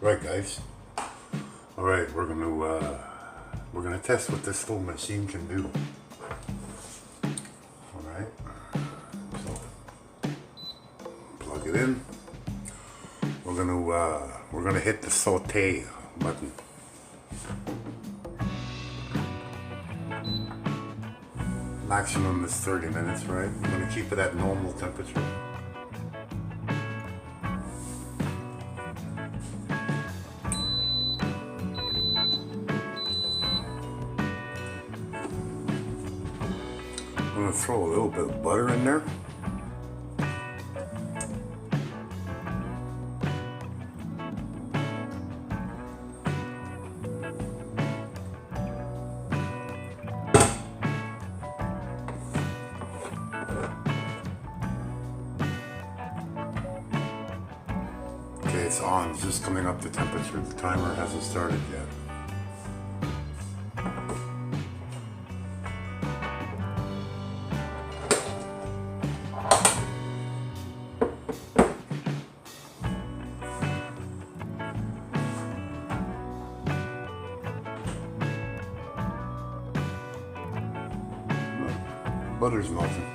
Right, guys. All right, we're gonna test what this little machine can do. All right. So plug it in. We're gonna hit the saute button. Maximum is 30 minutes, right? I'm gonna keep it at normal temperature. I'm gonna throw a little bit of butter in there. Okay, it's on. It's just coming up to temperature. The timer hasn't started yet. Butter's melting.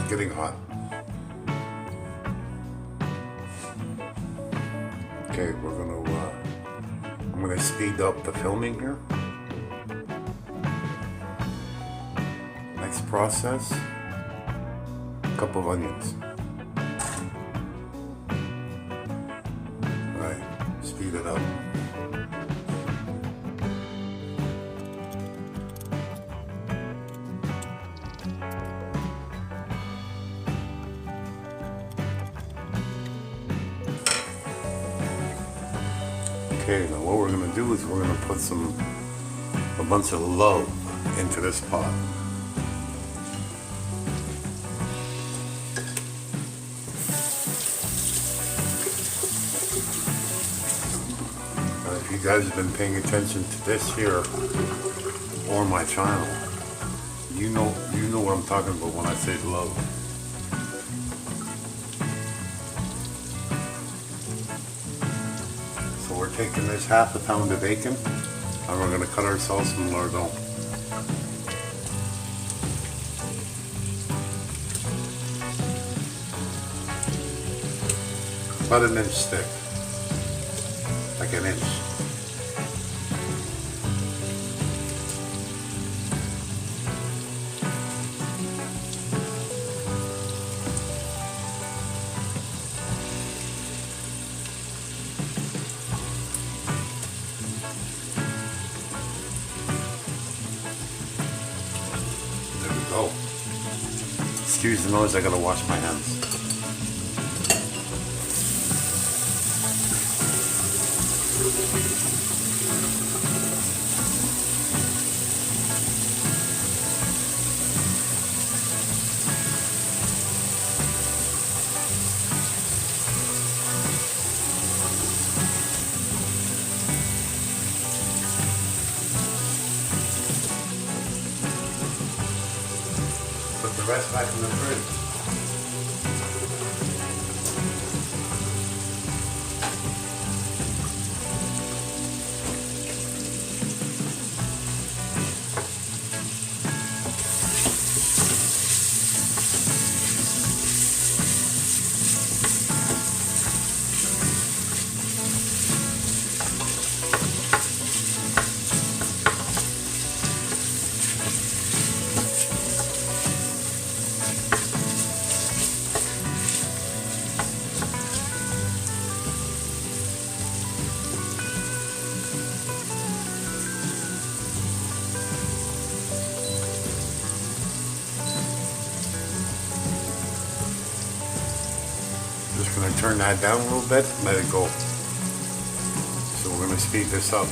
Getting hot. Okay, I'm gonna speed up the filming here. Next process, a cup of onions. All right, speed it up. Okay, now what we're going to do is we're going to put a bunch of love into this pot. If you guys have been paying attention to this here or my channel, you know what I'm talking about when I say love. We're taking this half a pound of bacon and we're going to cut ourselves some lardon. About an inch thick, like an inch. Go. Excuse the noise, I gotta wash my hands. Put the rest back in the fridge. Just gonna turn that down a little bit, let it go. So we're gonna speed this up.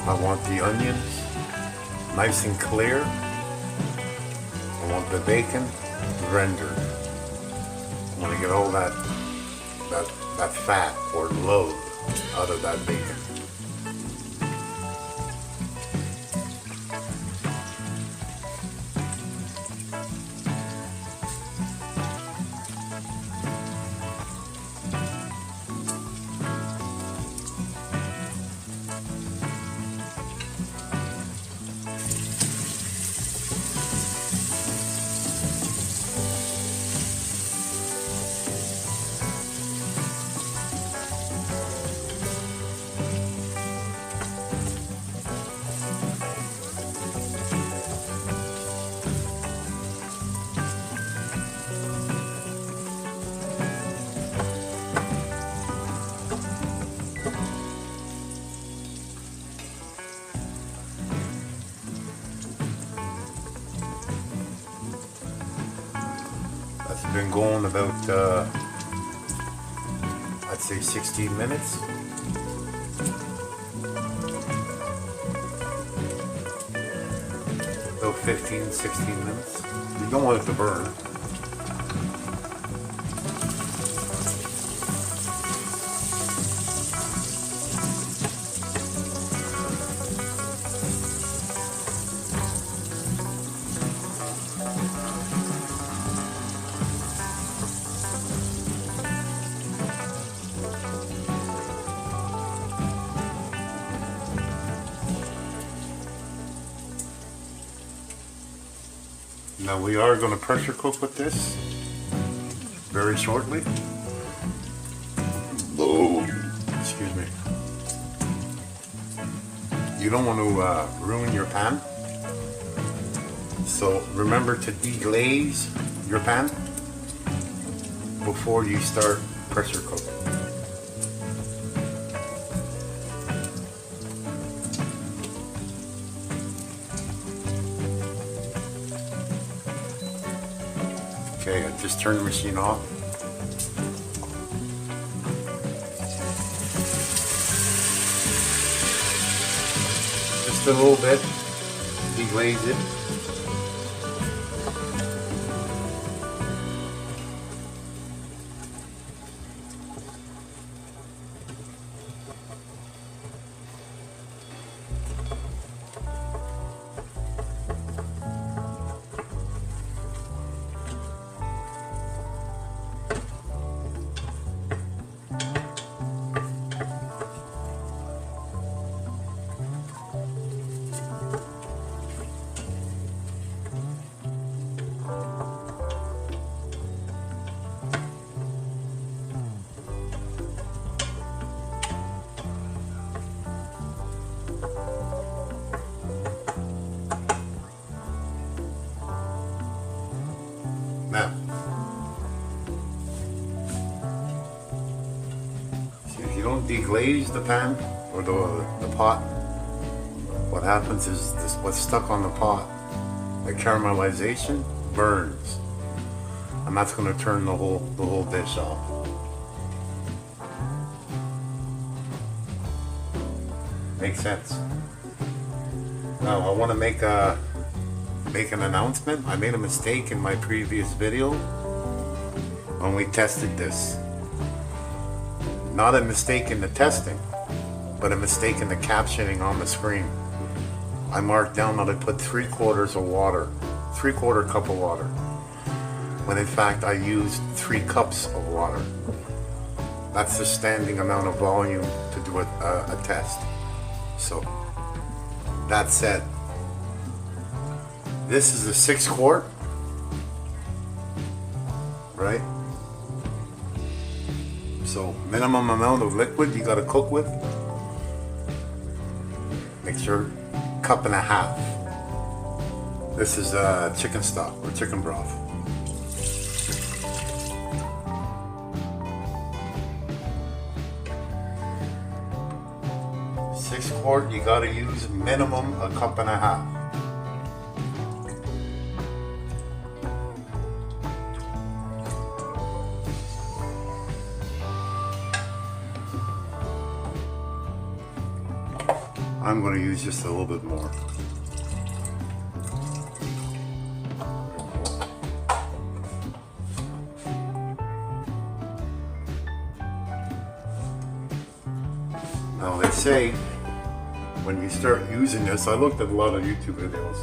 I want the onions nice and clear. I want the bacon rendered. I want to get all that fat or load out of that bacon. That's been going about, I'd say 16 minutes. About 15, 16 minutes. You don't want it to burn. Now we are going to pressure cook with this very shortly. Oh, excuse me. You don't want to ruin your pan. So remember to deglaze your pan before you start pressure cooking. Okay, I just turned the machine off. Just a little bit, deglaze it. Now, see, if you don't deglaze the pan or the pot, what happens is this, what's stuck on the pot, the caramelization burns, and that's going to turn the whole dish off. Makes sense. Now I want to make an announcement. I made a mistake in my previous video when we tested this. Not a mistake in the testing, but a mistake in the captioning on the screen. I marked down that I put 3/4 of water, 3/4 cup of water, when in fact I used 3 cups of water. That's the standing amount of volume to do a test. So that said, this is a 6 quart, right? So minimum amount of liquid you got to cook with. Make sure 1.5 cups. This is chicken stock or chicken broth. Six quart, you gotta use minimum 1.5 cups. I'm gonna use just a little bit more. Now they say when you start using this, I looked at a lot of YouTube videos.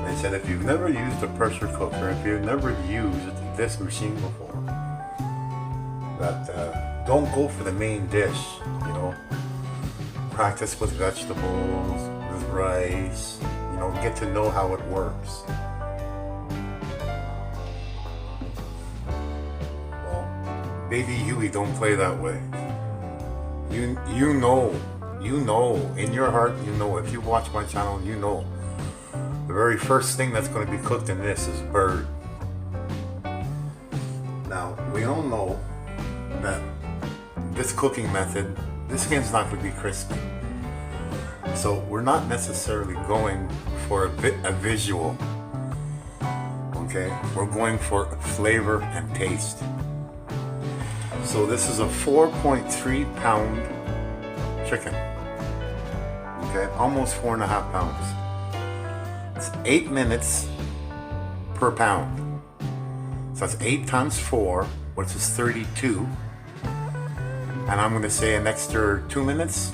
They said if you've never used a pressure cooker, if you've never used this machine before, that don't go for the main dish, you know. Practice with vegetables, with rice, you know, get to know how it works. Well, baby Huey don't play that way. You know, in your heart, you know, if you watch my channel, you know, the very first thing that's going to be cooked in this is bird. Now, we all know that this cooking method, this skin's not going to be crispy. So we're not necessarily going for a visual, okay? We're going for flavor and taste. So this is a 4.3 pound chicken, okay? Almost 4.5 pounds. It's 8 minutes per pound. So that's 8 times 4, which is 32. And I'm going to say an extra 2 minutes.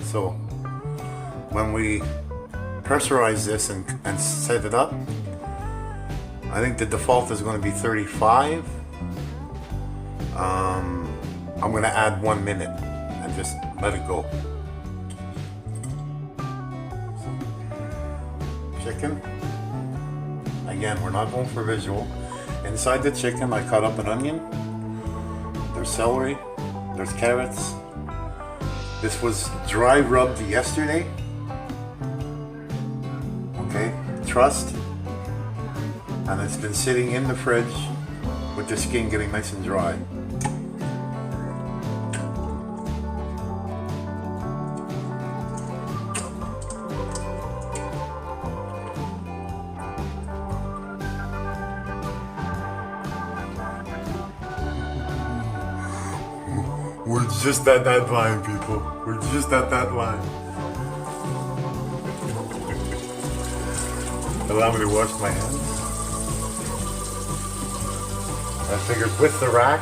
So when we pressurize this and set it up, I think the default is going to be 35. I'm going to add 1 minute and just let it go. Chicken. Again, we're not going for visual. Inside the chicken, I cut up an onion. There's celery. There's carrots. This was dry rubbed yesterday. Okay, trust. And it's been sitting in the fridge with the skin getting nice and dry. We're just at that line, people. We're just at that line. Allow me to wash my hands. I figured with the rack,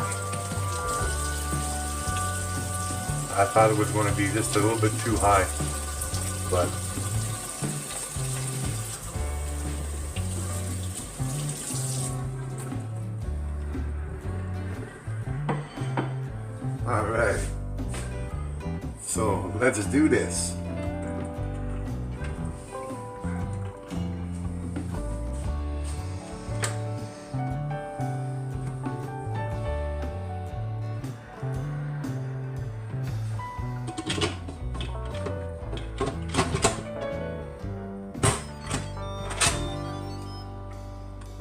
I thought it was going to be just a little bit too high, but all right. So let's do this.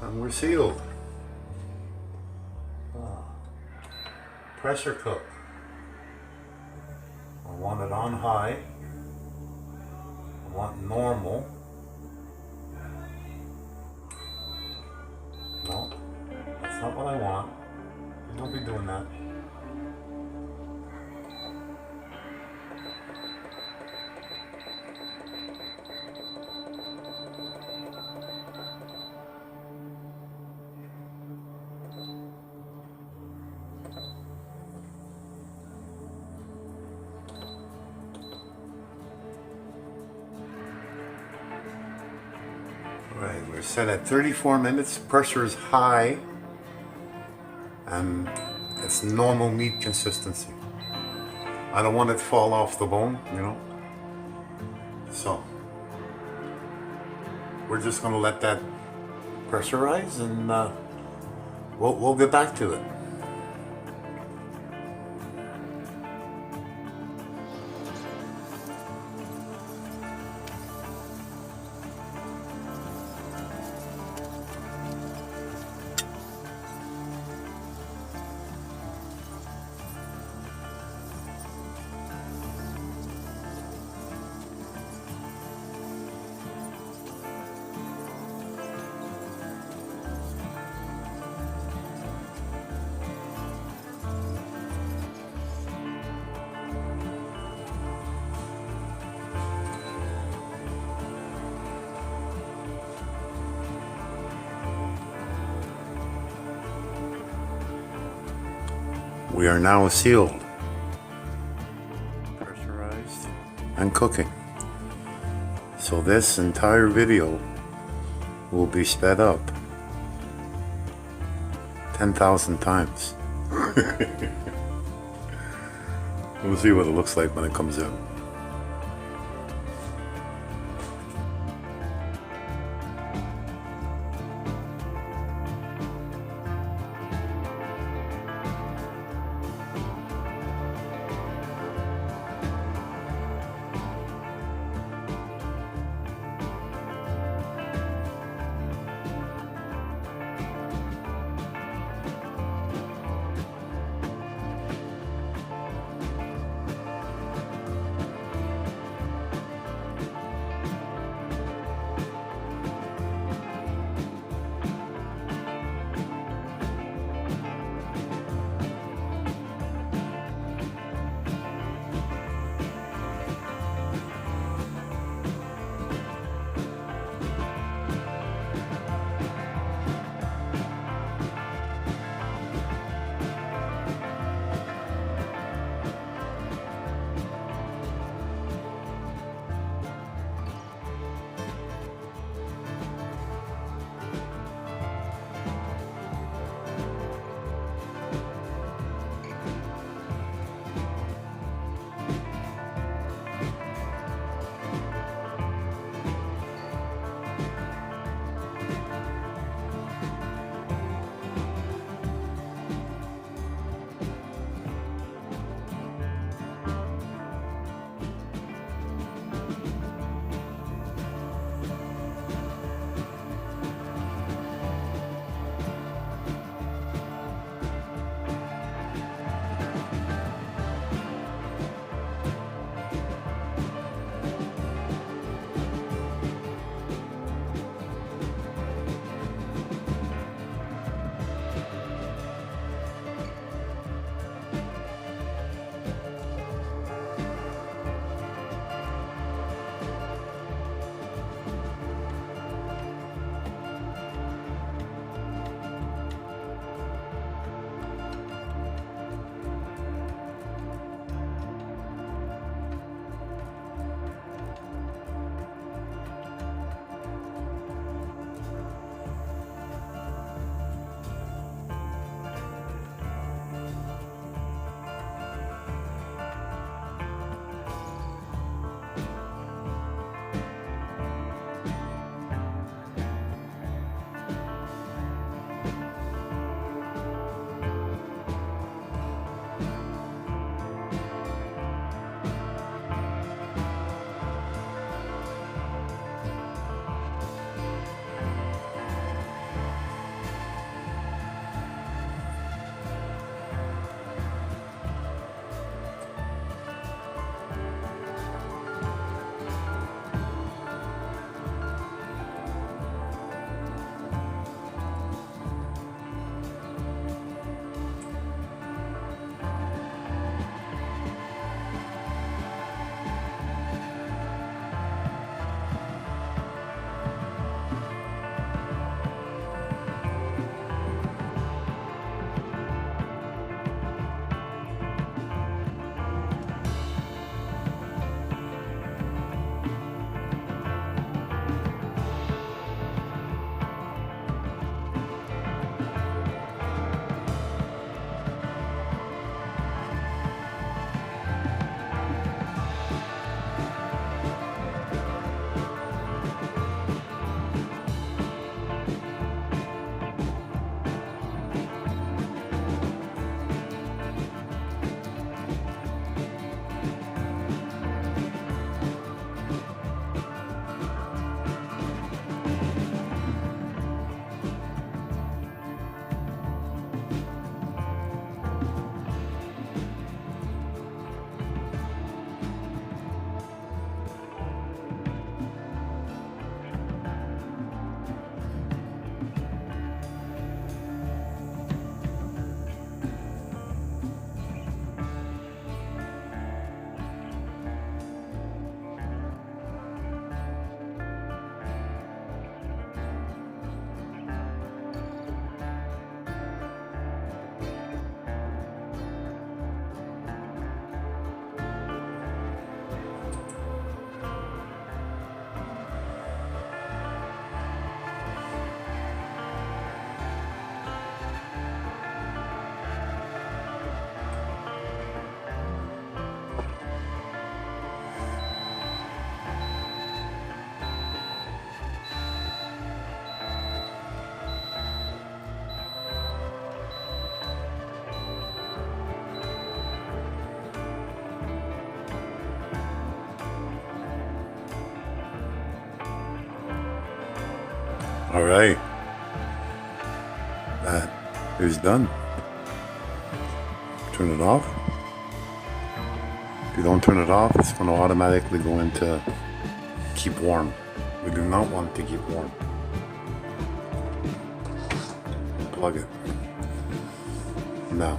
And we're sealed. Pressure cook. I want it on high. I want normal. No, that's not what I want. Don't be doing that. Right, we're set at 34 minutes, pressure is high, and it's normal meat consistency. I don't want it to fall off the bone, you know. So we're just going to let that pressurize, and we'll get back to it. We are now sealed, pressurized, and cooking. So this entire video will be sped up 10,000 times. We'll see what it looks like when it comes out. All right, that is done. Turn it off. If you don't turn it off, it's going to automatically go into keep warm. We do not want to keep warm. Plug it. Now,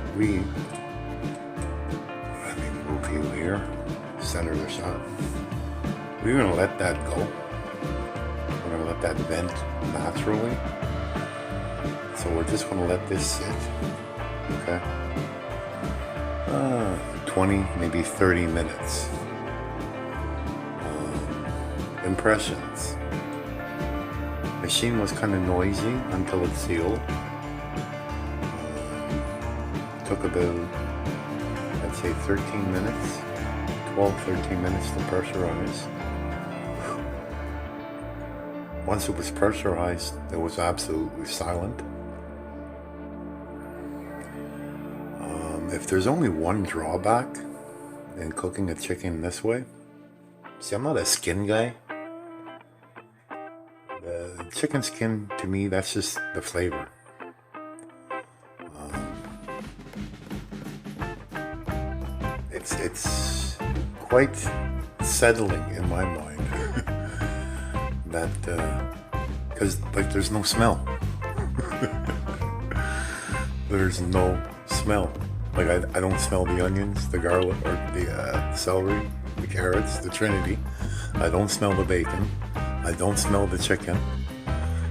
let me move you here, center the shot. We're going to let that go. We're going to let that vent naturally. So we're just going to let this sit. Okay. 20, maybe 30 minutes. Impressions. Machine was kind of noisy until it sealed. Took about, I'd say 13 minutes, 12-13 minutes to pressurize. Once it was pressurized, it was absolutely silent. If there's only one drawback in cooking a chicken this way, see, I'm not a skin guy. The chicken skin, to me, that's just the flavor. It's quite settling in my mind that because like there's no smell. There's no smell. Like I don't smell the onions, the garlic, or the celery, the carrots, the trinity. I don't smell the bacon. I don't smell the chicken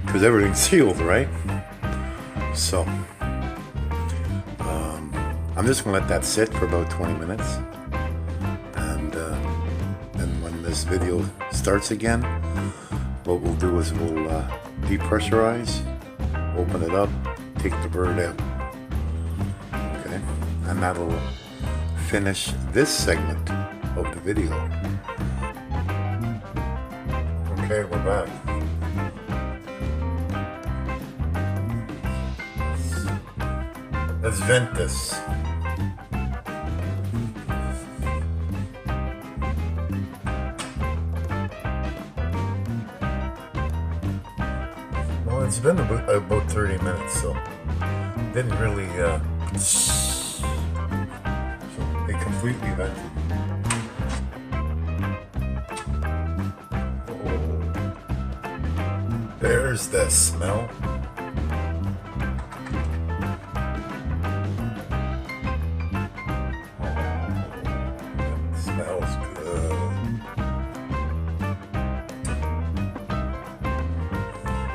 because everything's sealed, right? So I'm just gonna let that sit for about 20 minutes, and when this video starts again, what we'll do is we'll depressurize, open it up, take the bird out. Okay, and that'll finish this segment of the video. Okay, we're back. Let's vent this. Well, it's been about 30 minutes, so didn't really so it completely vented. There's the smell. It smells good.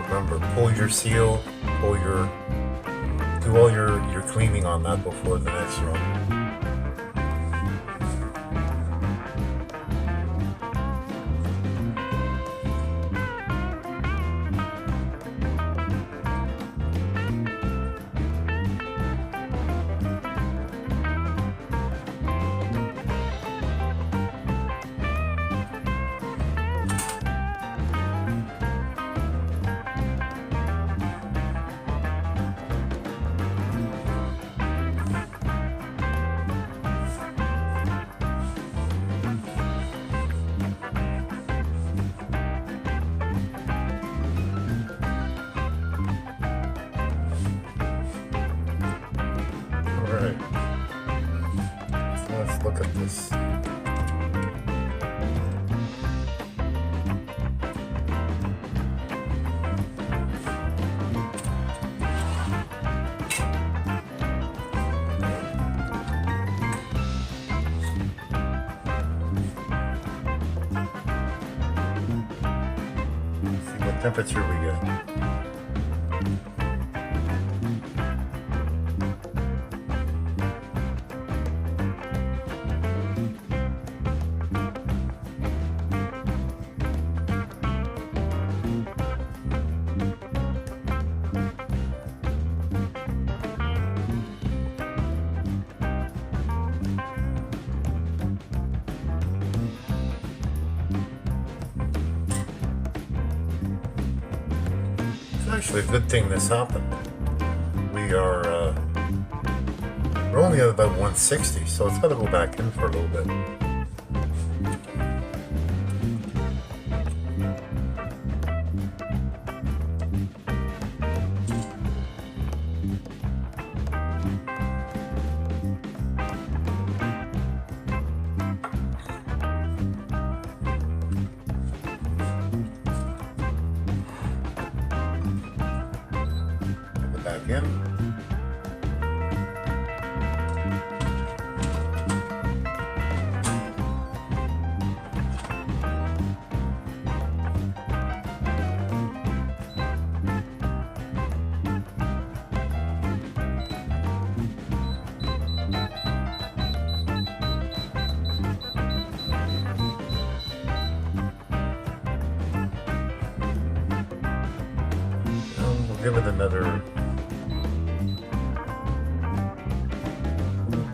Remember, pull your seal, do all your cleaning on that before the next run. Alright, so let's look at this. See what temperature we get. Actually, a good thing this happened. We're only at about 160, so it's got to go back in for a little bit. back in.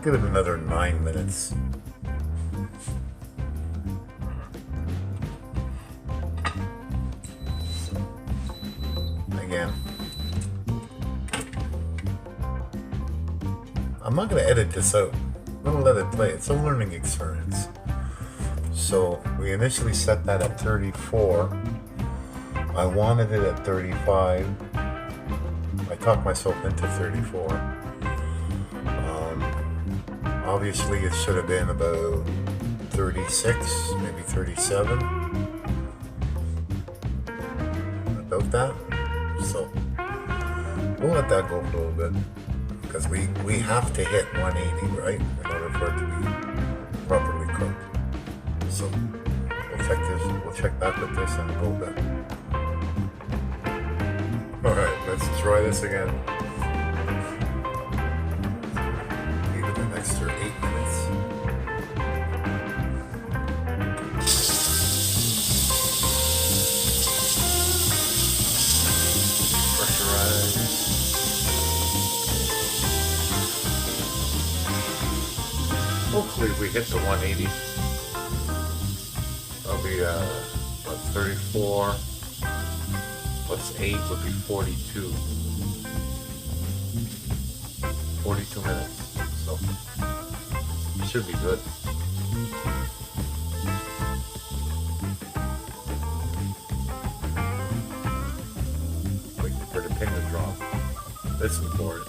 Give it another 9 minutes. Again, I'm not going to edit this out. I'm going to let it play. It's a learning experience. So we initially set that at 34. I wanted it at 35. I talked myself into 34. Obviously it should have been about 36, maybe 37. About that. So we'll let that go for a little bit. Because we have to hit 180, right? In order for it to be properly cooked. So we'll check back with this in a little bit. Alright, let's try this again. Leave it an extra 8 minutes. Pressurize. Hopefully we hit the 180. That'll be about 34. Plus 8 would be 42. 42 minutes. So it should be good. Waiting for the pin to drop. Listen for it.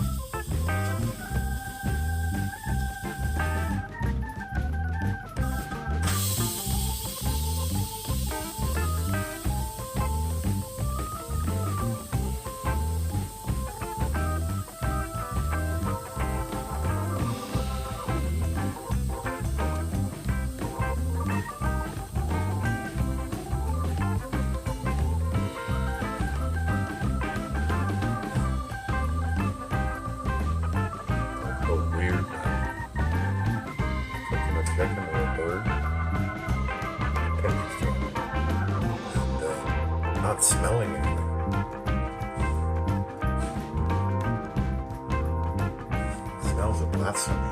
Chicken or a bird, and not smelling anything. Smells of blasphemy.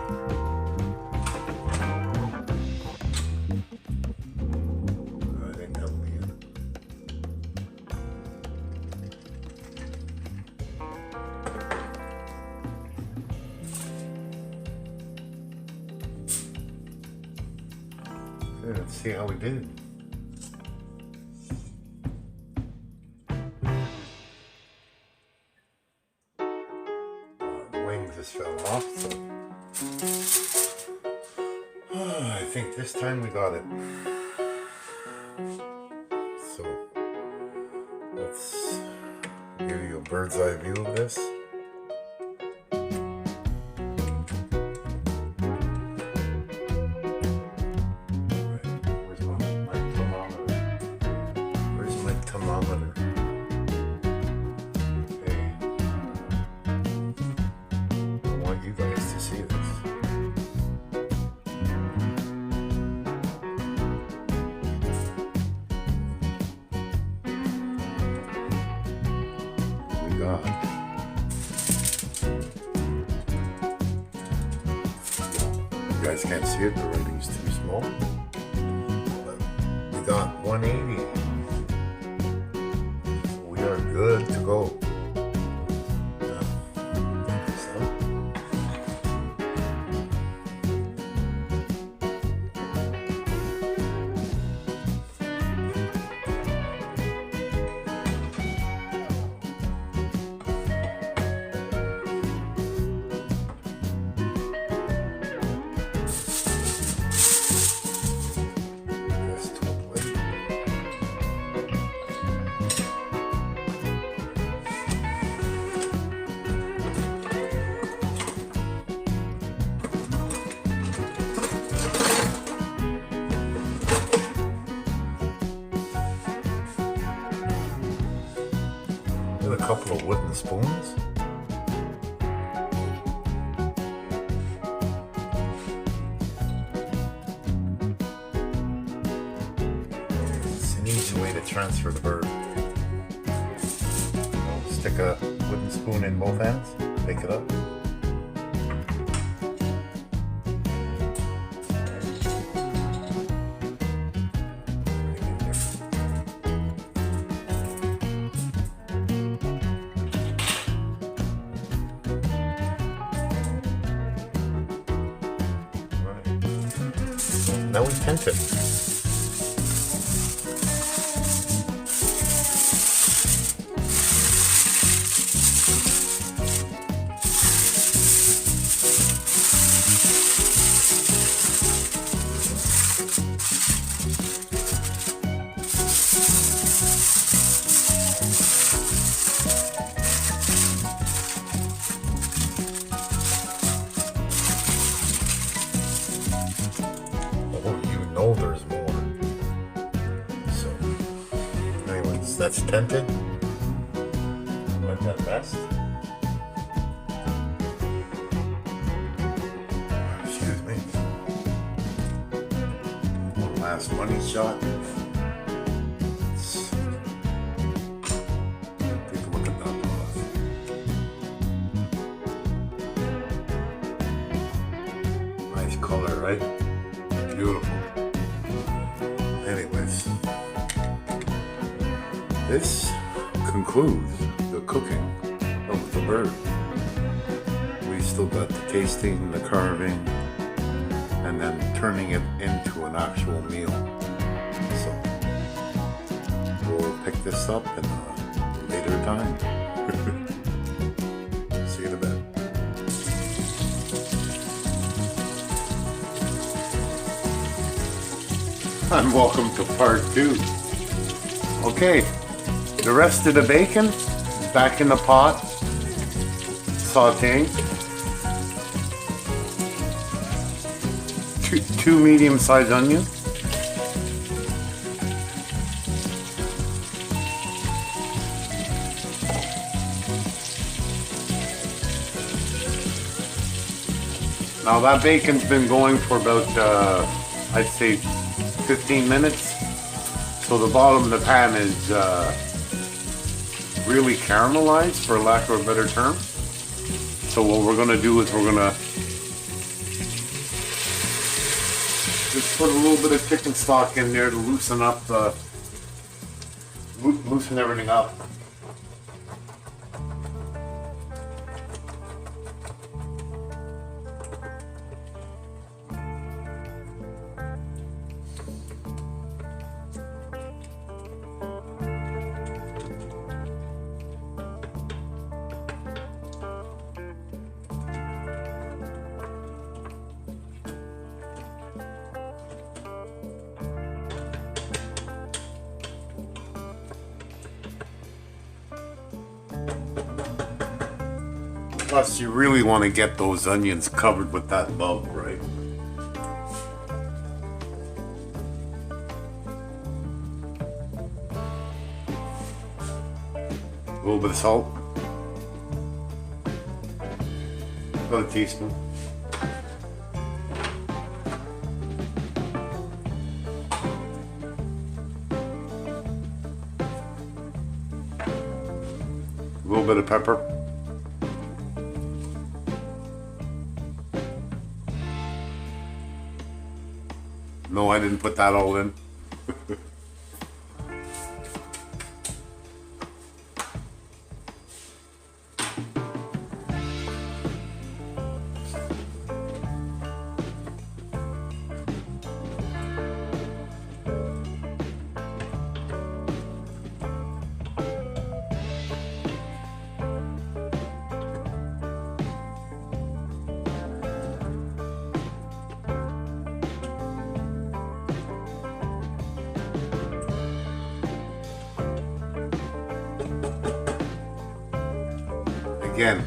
I didn't help me in. Let's see how we did. The wing just fell off, so I think this time we got it. So let's give you a bird's eye view of this. You guys can't see it, the rating's too small. But we got 180. We are good to go. couple of wooden spoons. It's an easy way to transfer the bird. Stick a wooden spoon in both ends, pick it up. Now we tent it. Oh, there's more. So, anyways, that's tented. Like that best. Excuse me. One last money shot. Let's take a look at that box. Nice color, right? Beautiful. Anyways, this concludes the cooking of the bird. We still got the tasting, the carving, and then turning it into an actual meal. So we'll pick this up in a later time. See you in a bit. And welcome to part 2. Okay, the rest of the bacon is back in the pot, sauteing. Two medium-sized onions. Now that bacon's been going for about, I'd say 15 minutes. So the bottom of the pan is really caramelized, for lack of a better term. So what we're gonna do is we're gonna just put a little bit of chicken stock in there to loosen up loosen everything up. Plus, you really want to get those onions covered with that love, right? A little bit of salt. About a teaspoon. A little bit of pepper. No, I didn't put that all in. Again,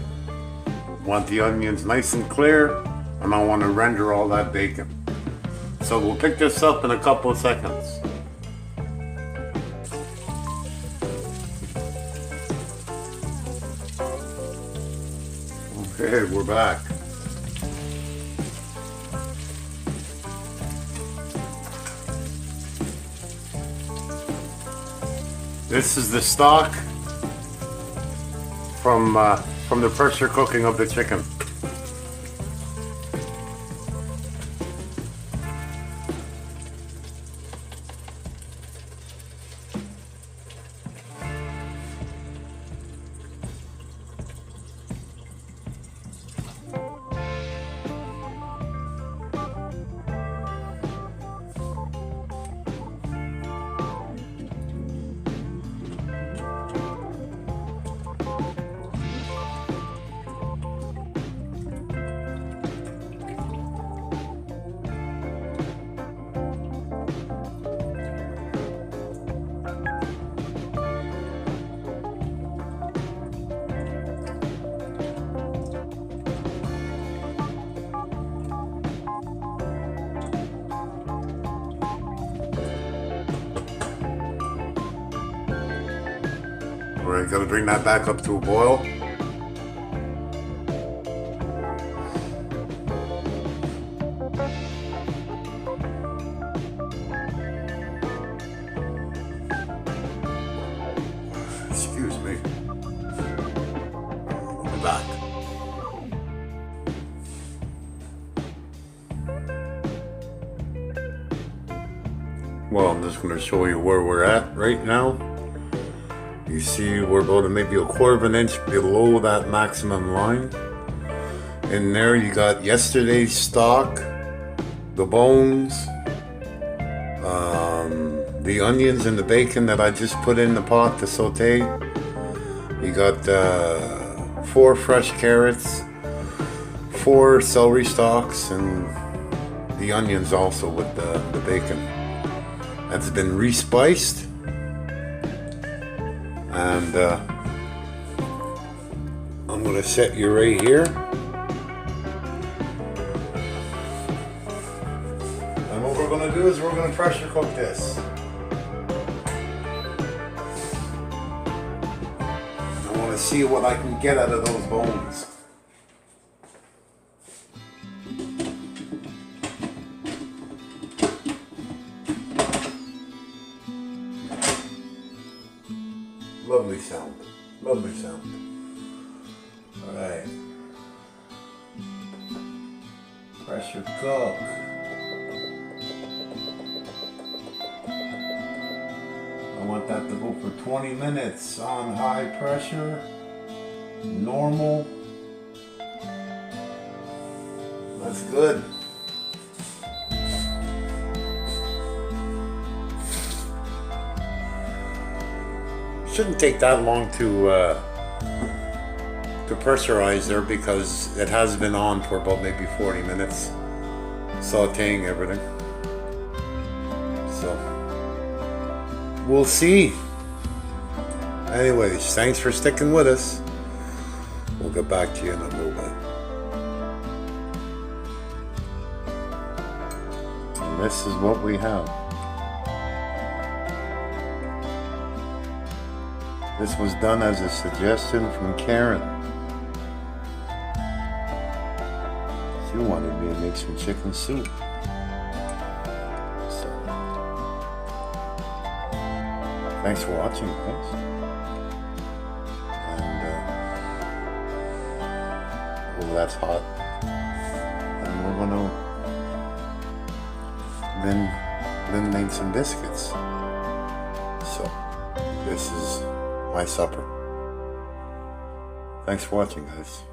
want the onions nice and clear, and I want to render all that bacon. So we'll pick this up in a couple of seconds. Okay, we're back. This is the stock from the pressure cooking of the chicken. We're gonna bring that back up to a boil. Excuse me. We're back. Well, I'm just gonna show you where we're at right now. You see we're about maybe a quarter of an inch below that maximum line. In there you got yesterday's stock, the bones, the onions and the bacon that I just put in the pot to saute. You got 4 fresh carrots, 4 celery stalks, and the onions also with the bacon. That's been re-spiced. And I'm going to set you right here. And what we're going to do is we're going to pressure cook this. I want to see what I can get out of those bones. Lovely sound. Lovely sound. Alright. Pressure cook. I want that to go for 20 minutes on high pressure. Normal. That's good. Shouldn't take that long to pressurize there because it has been on for about maybe 40 minutes, sauteing everything. So we'll see. Anyways, thanks for sticking with us. We'll get back to you in a little bit. And this is what we have. This was done as a suggestion from Karen. She wanted me to make some chicken soup. So, thanks for watching, guys. And, well, that's hot. And we're gonna, Lynne made some biscuits. So, this is my supper. Thanks for watching, guys.